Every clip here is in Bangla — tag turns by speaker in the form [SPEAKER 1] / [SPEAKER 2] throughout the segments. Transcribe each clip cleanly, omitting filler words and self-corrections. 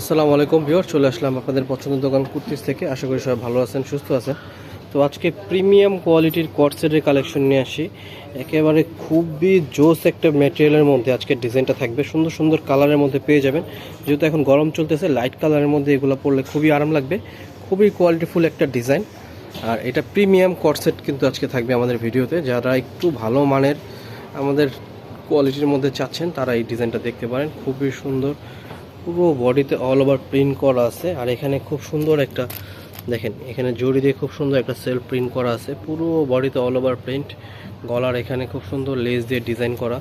[SPEAKER 1] আসসালামু আলাইকুম ভিউয়ার, চলে আসলাম আপনাদের পছন্দের দোকান কুর্তিস থেকে। আশা করি সবাই ভালো আছেন, সুস্থ আছেন। তো আজকে প্রিমিয়াম কোয়ালিটির কটসেটের কালেকশন নিয়ে আসি। একেবারে খুবই জোস একটা ম্যাটেরিয়ালের মধ্যে আজকে ডিজাইনটা থাকবে। সুন্দর সুন্দর কালারের মধ্যে পেয়ে যাবেন। যেহেতু এখন গরম চলতেছে, লাইট কালারের মধ্যে এগুলো পরলে খুবই আরাম লাগবে। খুবই কোয়ালিটিফুল একটা ডিজাইন। আর এটা প্রিমিয়াম কটসেট কিন্তু আজকে থাকবে আমাদের ভিডিওতে। যারা একটু ভালো মানের আমাদের কোয়ালিটির মধ্যে চাচ্ছেন তারা এই ডিজাইনটা দেখতে পারেন। খুবই সুন্দর, পুরো বডিতে অল ওভার প্রিন্ট করা আছে। আর এখানে খুব সুন্দর একটা দেখেন, এখানে জড়ি দিয়ে খুব সুন্দর একটা সেলফ প্রিন্ট করা আছে। পুরো বডিতে অল ওভার প্রিন্ট। গলার এখানে খুব সুন্দর লেস দিয়ে ডিজাইন করা,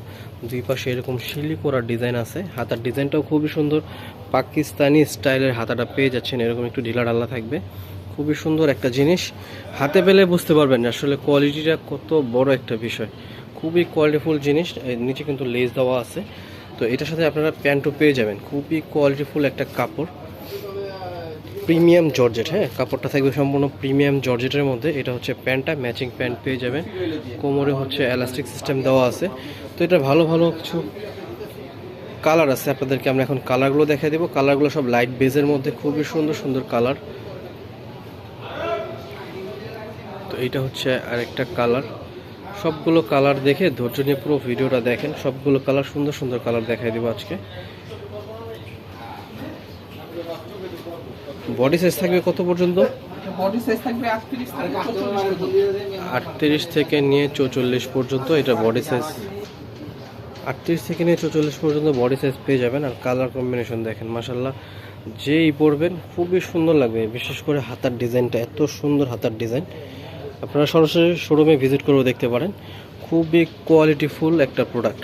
[SPEAKER 1] দুই পাশে এরকম শিলি করা ডিজাইন আছে। হাতার ডিজাইনটাও খুবই সুন্দর, পাকিস্তানি স্টাইলের হাতাটা পেয়ে যাচ্ছেন। এরকম একটু ঢিলা ঢালা থাকবে। খুবই সুন্দর একটা জিনিস, হাতে পেলে বুঝতে পারবেন আসলে কোয়ালিটিটা কত বড় একটা বিষয়। খুবই কোয়ালিটিফুল জিনিস। নিচে কিন্তু লেস দেওয়া আছে। তো এটার সাথে আপনারা প্যান্টও পেয়ে যাবেন। খুবই কোয়ালিটিফুল একটা কাপড়, প্রিমিয়াম জর্জেট। হ্যাঁ, কাপড়টা থাকবে সম্পূর্ণ প্রিমিয়াম জর্জেটের মধ্যে। এটা হচ্ছে প্যান্টটা, ম্যাচিং প্যান্ট পেয়ে যাবেন। কোমরে হচ্ছে এলাস্টিক সিস্টেম দেওয়া আছে। তো এটা ভালো ভালো কিছু কালার আছে, আপনাদেরকে আমরা এখন কালারগুলো দেখাই দেবো। কালারগুলো সব লাইট বেজের মধ্যে, খুবই সুন্দর সুন্দর কালার। তো এইটা হচ্ছে আরেকটা কালার। সবগুলো কালার দেখে ধৈর্য নিয়ে পুরো ভিডিওটা দেখেন। সবগুলো কালার সুন্দর সুন্দর কালার দেখাই দেবো আজকে। বডি সাইজ থাকবে কত পর্যন্ত?
[SPEAKER 2] বডি সাইজ থাকবে
[SPEAKER 1] 38 থেকে নিয়ে 44 পর্যন্ত। এটা বডি সাইজ 38 থেকে নিয়ে 44 পর্যন্ত বডি সাইজ পেয়ে যাবেন। আর কালার কম্বিনেশন দেখেন, মাশাল্লাহ, যেই পরবেন খুবই সুন্দর লাগবে। বিশেষ করে হাতার ডিজাইনটা এত সুন্দর, হাতার ডিজাইন আপনারা সরাসরি শোরুমে ভিজিট করেও দেখতে পারেন। খুবই কোয়ালিটিফুল একটা প্রোডাক্ট।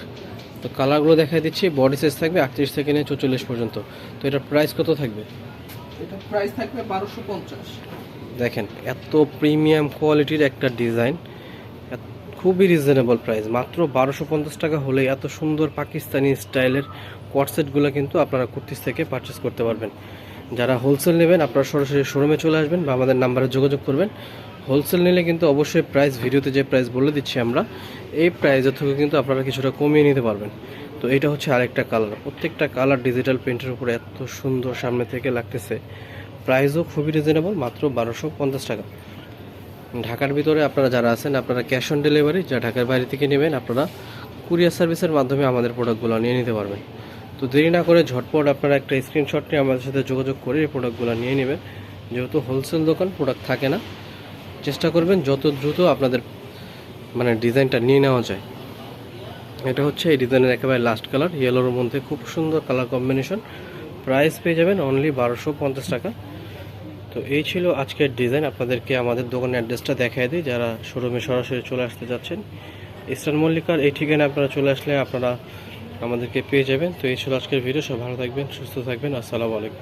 [SPEAKER 1] তো কালারগুলো দেখাই দিচ্ছি। বডি সাইজ থাকবে 38 থেকে নিয়ে 44 পর্যন্ত। তো এটার প্রাইস কত থাকবে?
[SPEAKER 2] এটা প্রাইস থাকবে 1250।
[SPEAKER 1] দেখেন, এত প্রিমিয়াম কোয়ালিটির একটা ডিজাইন, খুবই রিজনেবল প্রাইস, মাত্র 1250 টাকা হলে এত সুন্দর পাকিস্তানি স্টাইলের কোয়ার্টসেটগুলো কিন্তু আপনারা কুর্তিস থেকে পারচেস করতে পারবেন। যারা হোলসেল নেবেন আপনারা সরাসরি শোরুমে চলে আসবেন বা আমাদের নাম্বারে যোগাযোগ করবেন। হোলসেল নিলে কিন্তু অবশ্যই প্রাইস, ভিডিওতে যে প্রাইস বলে দিচ্ছি আমরা, এই প্রাইসের থেকে কিন্তু আপনারা কিছুটা কমিয়ে নিতে পারবেন। তো এটা হচ্ছে আরেকটা কালার। প্রত্যেকটা কালার ডিজিটাল প্রিন্টের উপরে এত সুন্দর সামনে থেকে লাগতেছে। প্রাইসও খুবই রিজনেবল, মাত্র 1250 টাকা। ঢাকার ভিতরে আপনারা যারা আছেন, আপনারা ক্যাশ অন ডেলিভারি, যা ঢাকার বাইরে থেকে নেবেন আপনারা কুরিয়ার সার্ভিসের মাধ্যমে আমাদের প্রোডাক্টগুলো নিয়ে নিতে পারবেন। তো দেরি না করে ঝটপট আপনারা একটা স্ক্রিনশট নিয়ে আমাদের সাথে যোগাযোগ করে এই প্রোডাক্টগুলো নিয়ে নেবেন। যেহেতু হোলসেল দোকান, প্রোডাক্ট থাকে না, চেষ্টা করবেন যত দ্রুত আপনাদের ডিজাইনটা নিয়ে নেওয়া যায়। এটা হচ্ছে এই ডিজাইনের একেবারে লাস্ট কালার, ইয়েলোর মধ্যে খুব সুন্দর কালার কম্বিনেশন। প্রাইস পেয়ে যাবেন অনলি 1250 টাকা। তো এই ছিল আজকের ডিজাইন। আপনাদেরকে আমাদের দোকানের অ্যাড্রেসটা দেখাই দিই। যারা শোরুমে সরাসরি চলে আসতে যাচ্ছেন, ইস্টার্ন মল্লিকার এই ঠিকানা আপনারা চলে আসলে আপনারা আমাদেরকে পেয়ে যাবেন। তো এই ছিল আজকের ভিডিও। সব ভালো থাকবেন, সুস্থ থাকবেন। আসসালামু আলাইকুম।